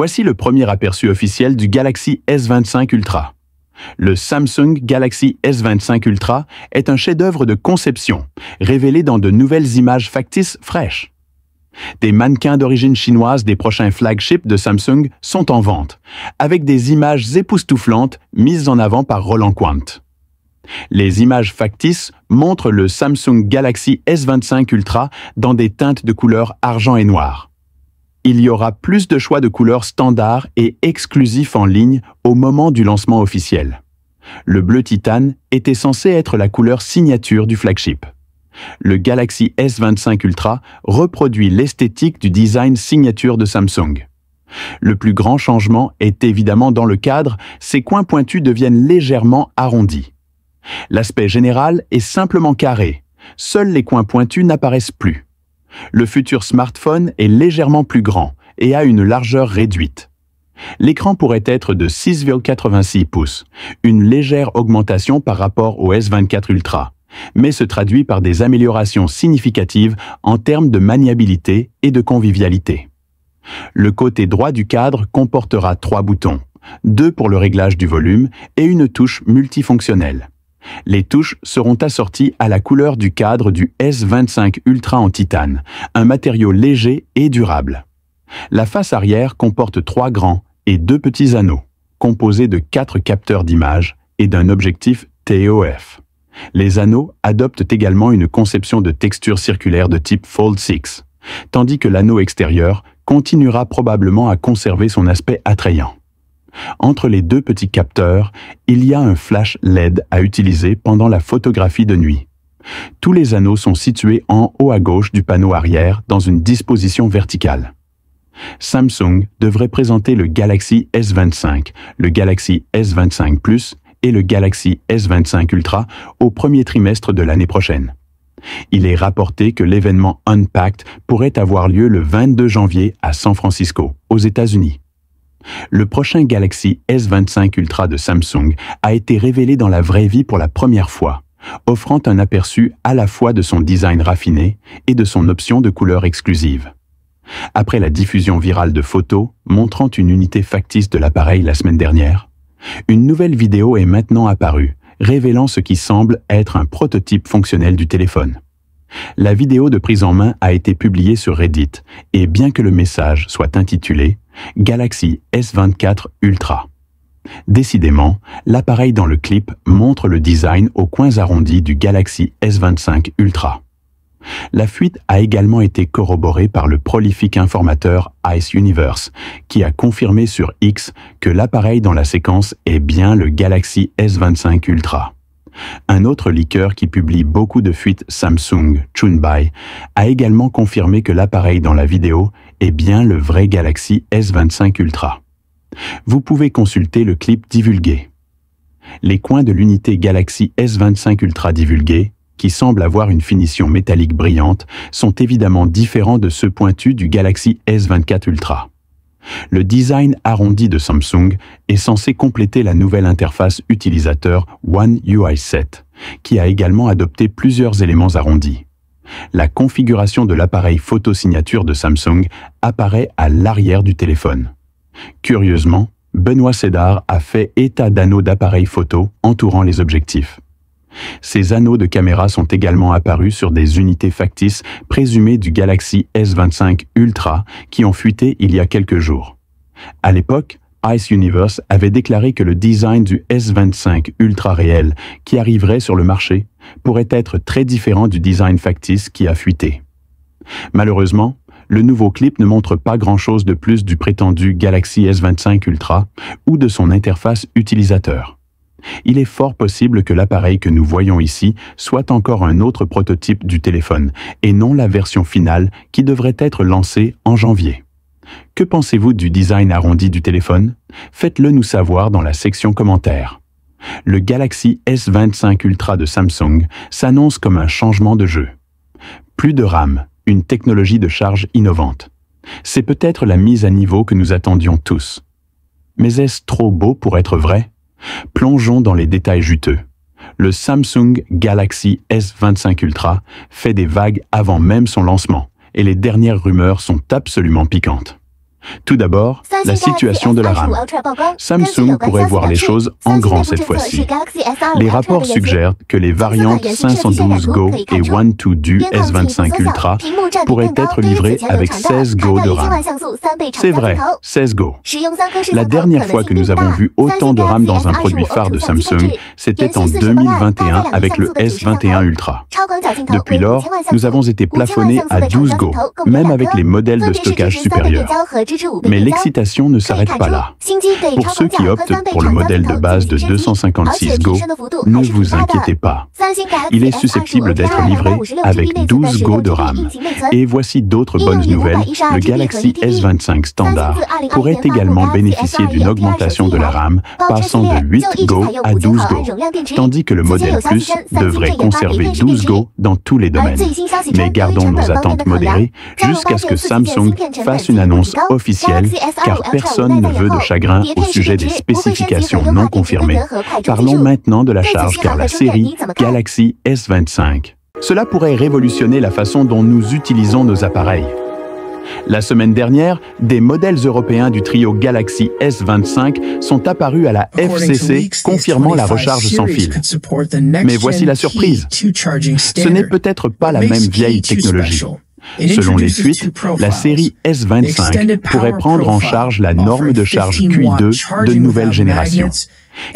Voici le premier aperçu officiel du Galaxy S25 Ultra. Le Samsung Galaxy S25 Ultra est un chef-d'œuvre de conception, révélé dans de nouvelles images factices fraîches. Des mannequins d'origine chinoise des prochains flagships de Samsung sont en vente, avec des images époustouflantes mises en avant par Roland Quandt. Les images factices montrent le Samsung Galaxy S25 Ultra dans des teintes de couleur argent et noir. Il y aura plus de choix de couleurs standards et exclusifs en ligne au moment du lancement officiel. Le bleu titane était censé être la couleur signature du flagship. Le Galaxy S25 Ultra reproduit l'esthétique du design signature de Samsung. Le plus grand changement est évidemment dans le cadre, ses coins pointus deviennent légèrement arrondis. L'aspect général est simplement carré, seuls les coins pointus n'apparaissent plus. Le futur smartphone est légèrement plus grand et a une largeur réduite. L'écran pourrait être de 6,86 pouces, une légère augmentation par rapport au S24 Ultra, mais se traduit par des améliorations significatives en termes de maniabilité et de convivialité. Le côté droit du cadre comportera 3 boutons, 2 pour le réglage du volume et une touche multifonctionnelle. Les touches seront assorties à la couleur du cadre du S25 Ultra en titane, un matériau léger et durable. La face arrière comporte 3 grands et 2 petits anneaux, composés de 4 capteurs d'image et d'un objectif TOF. Les anneaux adoptent également une conception de texture circulaire de type Fold 6, tandis que l'anneau extérieur continuera probablement à conserver son aspect attrayant. Entre les 2 petits capteurs, il y a un flash LED à utiliser pendant la photographie de nuit. Tous les anneaux sont situés en haut à gauche du panneau arrière dans une disposition verticale. Samsung devrait présenter le Galaxy S25, le Galaxy S25 Plus et le Galaxy S25 Ultra au premier trimestre de l'année prochaine. Il est rapporté que l'événement Unpacked pourrait avoir lieu le 22 janvier à San Francisco, aux États-Unis. Le prochain Galaxy S25 Ultra de Samsung a été révélé dans la vraie vie pour la première fois, offrant un aperçu à la fois de son design raffiné et de son option de couleur exclusive. Après la diffusion virale de photos montrant une unité factice de l'appareil la semaine dernière, une nouvelle vidéo est maintenant apparue, révélant ce qui semble être un prototype fonctionnel du téléphone. La vidéo de prise en main a été publiée sur Reddit et bien que le message soit intitulé « Galaxy S24 Ultra », décidément, l'appareil dans le clip montre le design aux coins arrondis du Galaxy S25 Ultra. La fuite a également été corroborée par le prolifique informateur Ice Universe, qui a confirmé sur X que l'appareil dans la séquence est bien le Galaxy S25 Ultra. Un autre leaker qui publie beaucoup de fuites Samsung, Chunbai, a également confirmé que l'appareil dans la vidéo est bien le vrai Galaxy S25 Ultra. Vous pouvez consulter le clip divulgué. Les coins de l'unité Galaxy S25 Ultra divulguée, qui semble avoir une finition métallique brillante, sont évidemment différents de ceux pointus du Galaxy S24 Ultra. Le design arrondi de Samsung est censé compléter la nouvelle interface utilisateur One UI 7, qui a également adopté plusieurs éléments arrondis. La configuration de l'appareil photo signature de Samsung apparaît à l'arrière du téléphone. Curieusement, Benoît Sédar a fait état d'anneaux d'appareils photo entourant les objectifs. Ces anneaux de caméra sont également apparus sur des unités factices présumées du Galaxy S25 Ultra qui ont fuité il y a quelques jours. À l'époque, Ice Universe avait déclaré que le design du S25 Ultra réel qui arriverait sur le marché pourrait être très différent du design factice qui a fuité. Malheureusement, le nouveau clip ne montre pas grand-chose de plus du prétendu Galaxy S25 Ultra ou de son interface utilisateur. Il est fort possible que l'appareil que nous voyons ici soit encore un autre prototype du téléphone et non la version finale qui devrait être lancée en janvier. Que pensez-vous du design arrondi du téléphone? Faites-le nous savoir dans la section commentaires. Le Galaxy S25 Ultra de Samsung s'annonce comme un changement de jeu. Plus de RAM, une technologie de charge innovante. C'est peut-être la mise à niveau que nous attendions tous. Mais est-ce trop beau pour être vrai? Plongeons dans les détails juteux. Le Samsung Galaxy S25 Ultra fait des vagues avant même son lancement, et les dernières rumeurs sont absolument piquantes. Tout d'abord, la situation de la RAM. Samsung pourrait voir les choses en grand cette fois-ci. Les rapports suggèrent que les variantes 512 Go et 1/2 du S25 Ultra pourraient être livrées avec 16 Go de RAM. C'est vrai, 16 Go. La dernière fois que nous avons vu autant de RAM dans un produit phare de Samsung, c'était en 2021 avec le S21 Ultra. Depuis lors, nous avons été plafonnés à 12 Go, même avec les modèles de stockage supérieurs. Mais l'excitation ne s'arrête pas là. Pour ceux qui optent pour le modèle de base de 256 Go, ne vous inquiétez pas. Il est susceptible d'être livré avec 12 Go de RAM. Et voici d'autres bonnes nouvelles, le Galaxy S25 standard pourrait également bénéficier d'une augmentation de la RAM, passant de 8 Go à 12 Go, tandis que le modèle Plus devrait conserver 12 Go dans tous les domaines. Mais gardons nos attentes modérées jusqu'à ce que Samsung fasse une annonce officielle, car personne ne veut de chagrin au sujet des spécifications non confirmées. Parlons maintenant de la charge car la série Galaxy S25. Cela pourrait révolutionner la façon dont nous utilisons nos appareils. La semaine dernière, des modèles européens du trio Galaxy S25 sont apparus à la FCC, confirmant la recharge sans fil. Mais voici la surprise. Ce n'est peut-être pas la même vieille technologie. Selon les fuites, la série S25 pourrait prendre en charge la norme de charge QI2 de nouvelle génération.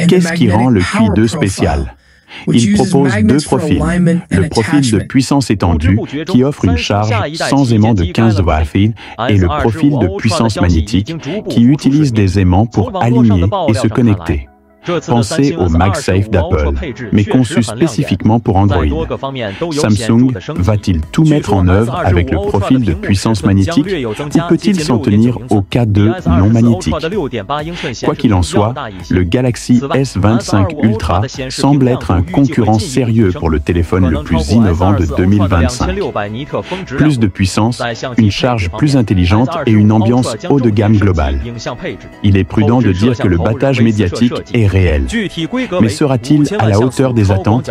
Qu'est-ce qui rend le QI2 spécial ? Il propose deux profils, le profil de puissance étendue qui offre une charge sans aimant de 15 Wh et le profil de puissance magnétique qui utilise des aimants pour aligner et se connecter. Pensez au MagSafe d'Apple, mais conçu spécifiquement pour Android. Samsung va-t-il tout mettre en œuvre avec le profil de puissance magnétique ou peut-il s'en tenir au K2 non magnétique? Quoi qu'il en soit, le Galaxy S25 Ultra semble être un concurrent sérieux pour le téléphone le plus innovant de 2025. Plus de puissance, une charge plus intelligente et une ambiance haut de gamme globale. Il est prudent de dire que le battage médiatique est réel. Mais sera-t-il à la hauteur des attentes?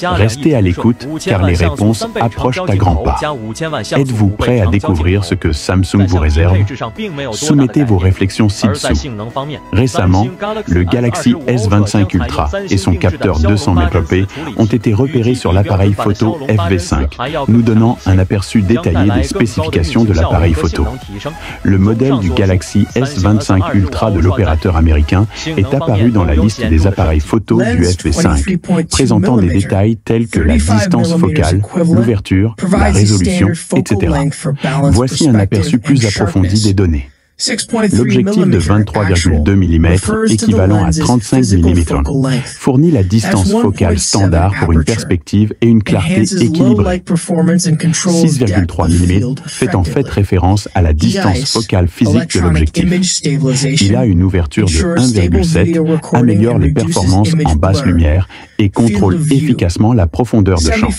Restez à l'écoute car les réponses approchent à grands pas. Êtes-vous prêt à découvrir ce que Samsung vous réserve? Soumettez vos réflexions ci-dessous. Récemment, le Galaxy S25 Ultra et son capteur 200 mégapixels ont été repérés sur l'appareil photo FV5, nous donnant un aperçu détaillé des spécifications de l'appareil photo. Le modèle du Galaxy S25 Ultra de l'opérateur américain est apparu dans la liste des appareils photo du FV5, présentant des détails tels que la distance focale, l'ouverture, la résolution, etc. Voici un aperçu plus approfondi des données. L'objectif de 23,2 mm, équivalent à 35 mm, fournit la distance focale standard pour une perspective et une clarté équilibrée. 6,3 mm fait en fait référence à la distance focale physique de l'objectif. Il a une ouverture de 1,7, améliore les performances en basse lumière et contrôle efficacement la profondeur de champ.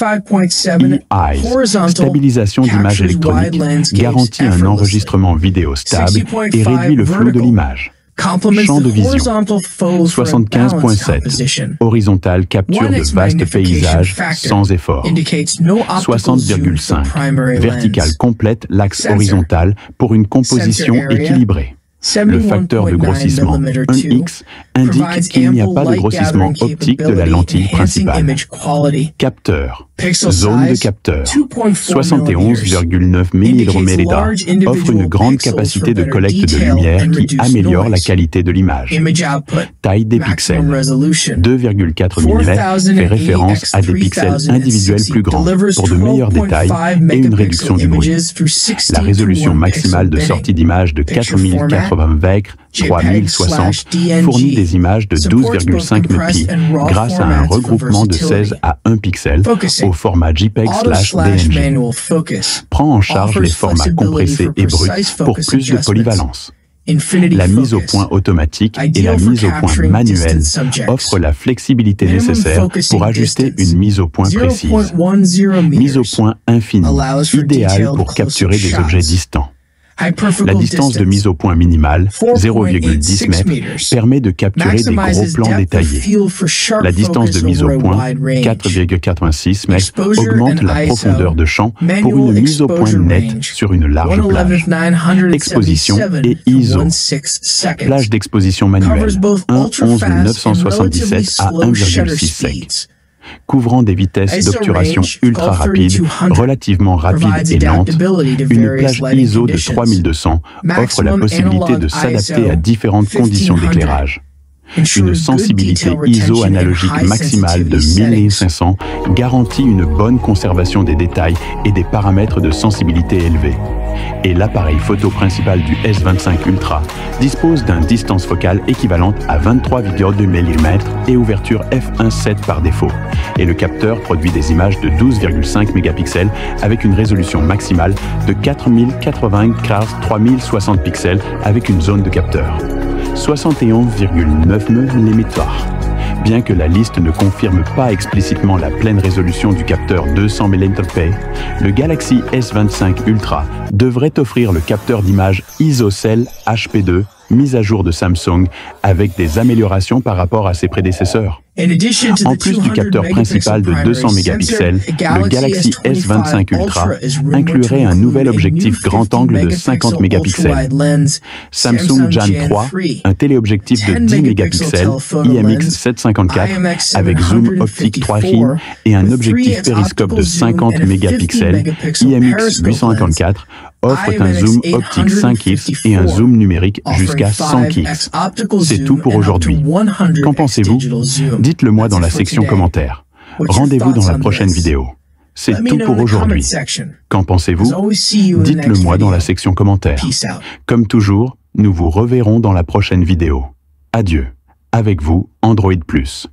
eYes, stabilisation d'image électronique, garantit un enregistrement vidéo stable et réduit le flou de l'image. Champ de vision 75.7. Horizontale capture de vastes paysages sans effort. 60,5. Verticale complète l'axe horizontal pour une composition équilibrée. Le facteur de grossissement 1x indique qu'il n'y a pas de grossissement optique de la lentille principale. Capteur. Zone de capteur. 71,9 millihydroméridor offre une grande capacité de collecte de lumière qui améliore la qualité de l'image. Taille des pixels. 2,4 mm fait référence à des pixels individuels plus grands pour de meilleurs détails et une réduction du bruit. La résolution maximale de sortie d'image de 4080 vectres 3060 fournit des images de 12,5 mppi grâce à un regroupement de 16 à 1 pixel au format JPEG/DNG. Prend en charge les formats compressés et bruts pour plus de polyvalence. La mise au point automatique et la mise au point manuelle offrent la flexibilité nécessaire pour ajuster une mise au point précise. Mise au point infinie, idéale pour capturer des objets distants. La distance de mise au point minimale, 0,10 mètres, permet de capturer des gros plans détaillés. La distance de mise au point, 4,86 mètres, augmente la profondeur de champ pour une mise au point nette sur une large plage. Exposition et ISO. Plage d'exposition manuelle, 1,11,977 à 1,6 sec. Couvrant des vitesses d'obturation ultra rapides, relativement rapides et lentes, une plage ISO de 3200 offre la possibilité de s'adapter à différentes conditions d'éclairage. Une sensibilité ISO analogique maximale de 1500 garantit une bonne conservation des détails et des paramètres de sensibilité élevés. Et l'appareil photo principal du S25 Ultra dispose d'une distance focale équivalente à 23,2 mm et ouverture f1.7 par défaut. Et le capteur produit des images de 12,5 mégapixels avec une résolution maximale de 4080 x 3060 pixels avec une zone de capteur. 71,9 mm. Bien que la liste ne confirme pas explicitement la pleine résolution du capteur 200 mAh, le Galaxy S25 Ultra devrait offrir le capteur d'image ISOCELL HP2 mis à jour de Samsung avec des améliorations par rapport à ses prédécesseurs. En plus du capteur principal de 200 mégapixels, le Galaxy S25 Ultra inclurait un nouvel objectif grand angle de 50 mégapixels. Samsung Jan 3, un téléobjectif de 10 mégapixels IMX754 avec zoom optique 3 fines et un objectif périscope de 50 mégapixels IMX854 offrent un zoom optique 5x et un zoom numérique jusqu'à 100x. C'est tout pour aujourd'hui. Qu'en pensez-vous? Dites-le moi dans la section commentaires. Rendez-vous dans la prochaine vidéo. C'est tout pour aujourd'hui. Qu'en pensez-vous? Dites-le moi dans la section commentaires. Comme toujours, nous vous reverrons dans la prochaine vidéo. Adieu. Avec vous, Android Plus.